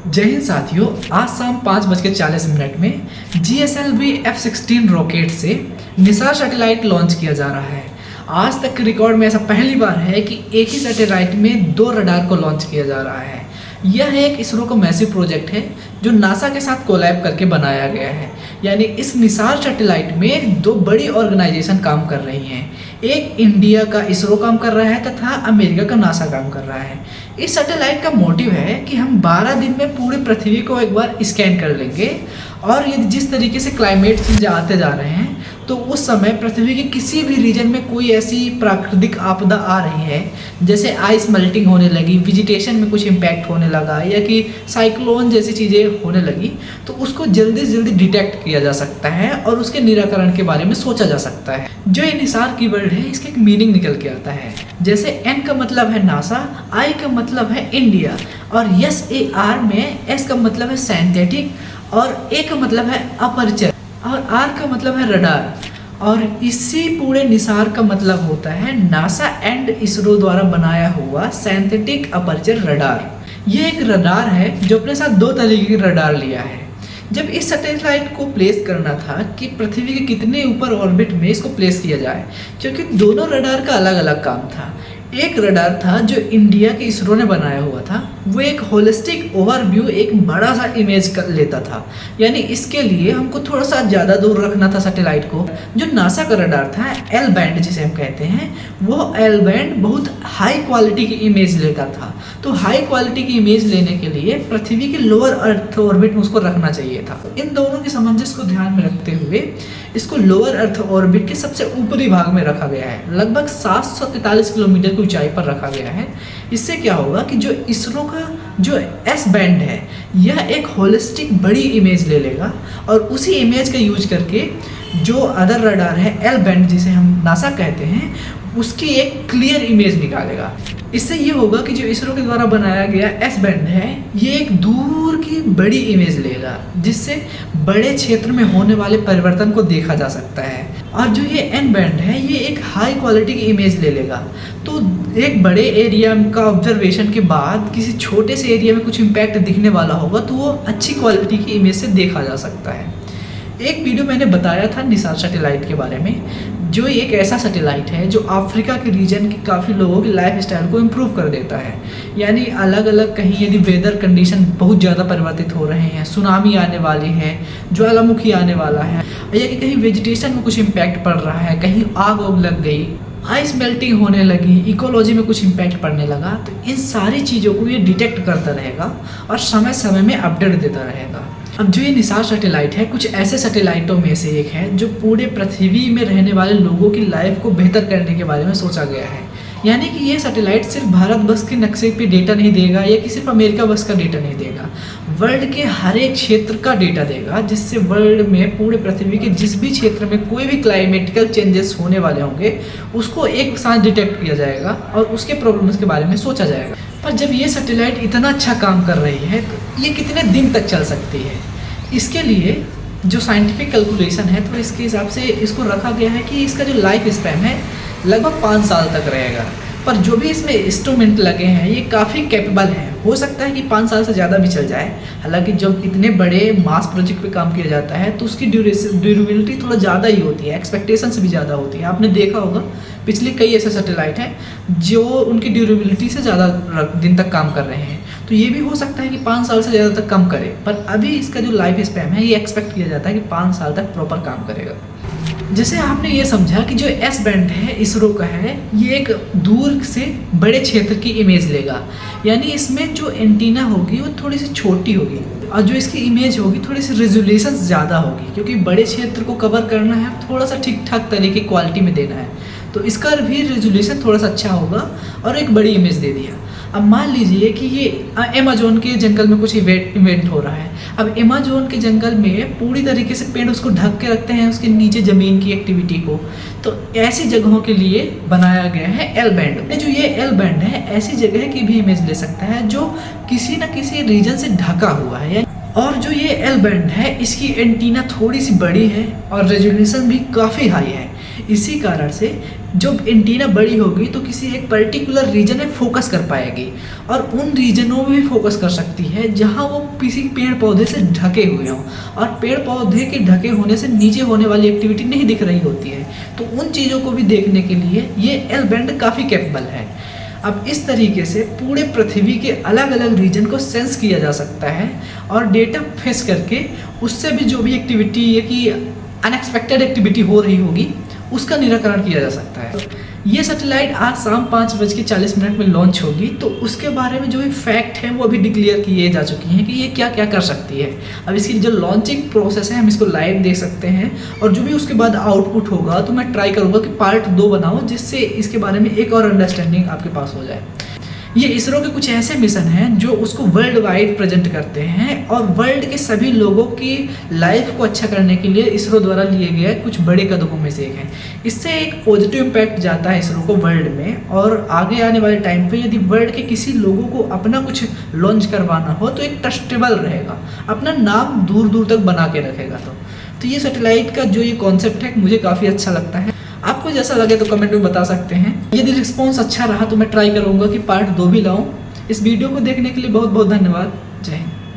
जय हिंद साथियों, आज शाम 5:40 में GSLV F-16 रॉकेट से निसार सैटेलाइट लॉन्च किया जा रहा है। आज तक के रिकॉर्ड में ऐसा पहली बार है कि एक ही सैटेलाइट में 2 रडार को लॉन्च किया जा रहा है। यह एक इसरो का मैसिव प्रोजेक्ट है जो नासा के साथ कोलैब करके बनाया गया है। यानी इस निसार सैटेलाइट में 2 बड़ी ऑर्गेनाइजेशन काम कर रही हैं। एक इंडिया का इसरो काम कर रहा है तथा अमेरिका का नासा काम कर रहा है। इस सैटेलाइट का मोटिव है कि हम 12 दिन में पूरी पृथ्वी को एक बार स्कैन कर लेंगे और ये जिस तरीके से क्लाइमेट चेंज आते जा रहे हैं तो उस समय पृथ्वी के किसी भी रीजन में कोई ऐसी प्राकृतिक आपदा आ रही है जैसे आइस मेल्टिंग होने लगी, वेजिटेशन में कुछ इम्पैक्ट होने लगा या कि साइक्लोन जैसी चीज़ें होने लगी, तो उसको जल्दी से जल्दी डिटेक्ट किया जा सकता है और उसके निराकरण के बारे में सोचा जा सकता है। जो ये निसार कीवर्ड है इसका एक मीनिंग निकल के आता है। जैसे N का मतलब है नासा, I का मतलब है इंडिया और SAR में S का मतलब है सिंथेटिक और A का मतलब है अपर्चर और R का मतलब है रडार और इसी पूरे निसार का मतलब होता है नासा एंड इसरो द्वारा बनाया हुआ सिंथेटिक अपर्चर रडार। ये एक रडार है जो अपने साथ 2 तरीके के रडार लिया है। जब इस सैटेलाइट को प्लेस करना था कि पृथ्वी के कितने ऊपर ऑर्बिट में इसको प्लेस किया जाए, क्योंकि दोनों रडार का अलग अलग काम था। एक रडार था जो इंडिया के इसरो ने बनाया हुआ था, वो एक होलिस्टिक ओवरव्यू, एक बड़ा सा इमेज कर लेता था। यानी इसके लिए हमको थोड़ा सा ज़्यादा दूर रखना था सैटेलाइट को। जो नासा का रडार था एल बैंड जिसे हम कहते हैं, वो एल बैंड बहुत हाई क्वालिटी की इमेज लेता था। तो हाई क्वालिटी की इमेज लेने के लिए पृथ्वी के लोअर अर्थ ऑर्बिट में उसको रखना चाहिए था। इन दोनों के सामंजस्य को ध्यान में रखते हुए इसको लोअर अर्थ ऑर्बिट के सबसे ऊपरी भाग में रखा गया है। लगभग 743 किलोमीटर की ऊंचाई पर रखा गया है। इससे क्या होगा कि जो इसरो का जो एस बैंड है यह एक होलिस्टिक बड़ी इमेज ले लेगा और उसी इमेज का यूज करके जो अदर रडार है एल बैंड जिसे हम नासा कहते हैं उसकी एक क्लियर इमेज निकालेगा। इससे ये होगा कि जो इसरो के द्वारा बनाया गया एस बैंड है ये एक दूर की बड़ी इमेज लेगा जिससे बड़े क्षेत्र में होने वाले परिवर्तन को देखा जा सकता है। और जो ये एन बैंड है ये एक हाई क्वालिटी की इमेज ले लेगा। तो एक बड़े एरिया का ऑब्जर्वेशन के बाद किसी छोटे से एरिया में कुछ इम्पैक्ट दिखने वाला होगा तो वो अच्छी क्वालिटी की इमेज से देखा जा सकता है। एक वीडियो मैंने बताया था निसार सैटेलाइट के बारे में, जो एक ऐसा सैटेलाइट है जो अफ्रीका के रीजन के काफ़ी लोगों की लाइफ स्टाइल को इम्प्रूव कर देता है। यानी अलग अलग कहीं यदि वेदर कंडीशन बहुत ज़्यादा परिवर्तित हो रहे हैं, सुनामी आने वाली है, ज्वालामुखी आने वाला है या कि कहीं वेजिटेशन में कुछ इम्पैक्ट पड़ रहा है, कहीं आग उग लग गई, आइस मेल्टिंग होने लगी, इकोलॉजी में कुछ इम्पैक्ट पड़ने लगा, तो इन सारी चीज़ों को ये डिटेक्ट करता रहेगा और समय समय में अपडेट देता रहेगा। अब जो ये निसार सैटेलाइट है कुछ ऐसे सैटेलाइटों में से एक है जो पूरे पृथ्वी में रहने वाले लोगों की लाइफ को बेहतर करने के बारे में सोचा गया है। यानी कि ये सैटेलाइट सिर्फ भारत बस के नक्शे पे डेटा नहीं देगा या कि सिर्फ अमेरिका बस का डेटा नहीं देगा, वर्ल्ड के हर एक क्षेत्र का डेटा देगा, जिससे वर्ल्ड में पूरे पृथ्वी के जिस भी क्षेत्र में कोई भी क्लाइमेटिकल चेंजेस होने वाले होंगे उसको एक साथ डिटेक्ट किया जाएगा और उसके प्रॉब्लम्स के बारे में सोचा जाएगा। पर जब ये सैटेलाइट इतना अच्छा काम कर रही है तो ये कितने दिन तक चल सकती है, इसके लिए जो साइंटिफिक कैलकुलेशन है तो इसके हिसाब से इसको रखा गया है कि इसका जो लाइफ स्पैन है लगभग 5 साल तक रहेगा। पर जो भी इसमें इंस्ट्रूमेंट लगे हैं ये काफ़ी कैपेबल हैं, हो सकता है कि 5 साल से ज़्यादा भी चल जाए। हालांकि जब इतने बड़े मास प्रोजेक्ट पे काम किया जाता है तो उसकी ड्यूरेबिलिटी थोड़ा ज़्यादा ही होती है, एक्सपेक्टेशन से भी ज़्यादा होती है। आपने देखा होगा पिछले कई ऐसे सैटेलाइट हैं जो उनकी ड्यूरेबिलिटी से ज़्यादा दिन तक काम कर रहे हैं, तो ये भी हो सकता है कि 5 साल से ज़्यादा तक कम करे। पर अभी इसका जो लाइफ स्पैन है ये एक्सपेक्ट किया जाता है कि 5 साल तक प्रॉपर काम करेगा। जैसे आपने ये समझा कि जो एस बैंड है इसरो का है ये एक दूर से बड़े क्षेत्र की इमेज लेगा। यानी इसमें जो एंटीना होगी वो थोड़ी सी छोटी होगी और जो इसकी इमेज होगी थोड़ी सी रेजोल्यूशन ज़्यादा होगी, क्योंकि बड़े क्षेत्र को कवर करना है, थोड़ा सा ठीक ठाक तरीके क्वालिटी में देना है, तो इसका भी रेजोल्यूशन थोड़ा सा अच्छा होगा और एक बड़ी इमेज दे दिया। अब मान लीजिए कि ये अमेज़न के जंगल में कुछ इवेंट हो रहा है। अब अमेज़न के जंगल में पूरी तरीके से पेड़ उसको ढक के रखते हैं उसके नीचे ज़मीन की एक्टिविटी को, तो ऐसी जगहों के लिए बनाया गया है एल बैंड। जो ये एल बैंड है ऐसी जगह की भी इमेज ले सकता है जो किसी न किसी रीजन से ढका हुआ है। और जो ये एल बैंड है इसकी एंटीना थोड़ी सी बड़ी है और रेजोल्यूशन भी काफ़ी हाई है। इसी कारण से जब एंटीना बड़ी होगी तो किसी एक पर्टिकुलर रीजन में फोकस कर पाएगी और उन रीजनों में भी फोकस कर सकती है जहां वो किसी पेड़ पौधे से ढके हुए हों और पेड़ पौधे के ढके होने से नीचे होने वाली एक्टिविटी नहीं दिख रही होती है। तो उन चीज़ों को भी देखने के लिए ये एल बैंड काफ़ी कैपेबल है। अब इस तरीके से पूरे पृथ्वी के अलग अलग रीजन को सेंस किया जा सकता है और डेटा फेस करके उससे भी जो भी एक्टिविटी है कि अनएक्सपेक्टेड एक्टिविटी हो रही होगी उसका निराकरण किया जा सकता है। ये सैटेलाइट आज शाम 5:40 में लॉन्च होगी, तो उसके बारे में जो भी फैक्ट हैं वो अभी डिक्लेयर किए जा चुकी हैं कि ये क्या क्या कर सकती है। अब इसकी जो लॉन्चिंग प्रोसेस है हम इसको लाइव देख सकते हैं और जो भी उसके बाद आउटपुट होगा तो मैं ट्राई करूँगा कि पार्ट 2 बनाऊँ जिससे इसके बारे में एक और अंडरस्टैंडिंग आपके पास हो जाए। ये इसरो के कुछ ऐसे मिशन हैं जो उसको वर्ल्ड वाइड प्रेजेंट करते हैं और वर्ल्ड के सभी लोगों की लाइफ को अच्छा करने के लिए इसरो द्वारा लिए गए कुछ बड़े कदमों में से एक है। इससे एक पॉजिटिव इम्पैक्ट जाता है इसरो को वर्ल्ड में और आगे आने वाले टाइम पे यदि वर्ल्ड के किसी लोगों को अपना कुछ लॉन्च करवाना हो तो एक ट्रस्टेबल रहेगा, अपना नाम दूर दूर तक बना के रखेगा। तो ये सैटेलाइट का जो ये कॉन्सेप्ट है मुझे काफ़ी अच्छा लगता है। आपको जैसा लगे तो कमेंट में बता सकते हैं। यदि रिस्पॉन्स अच्छा रहा तो मैं ट्राई करूँगा कि पार्ट 2 भी लाऊं। इस वीडियो को देखने के लिए बहुत बहुत धन्यवाद। जय हिंद।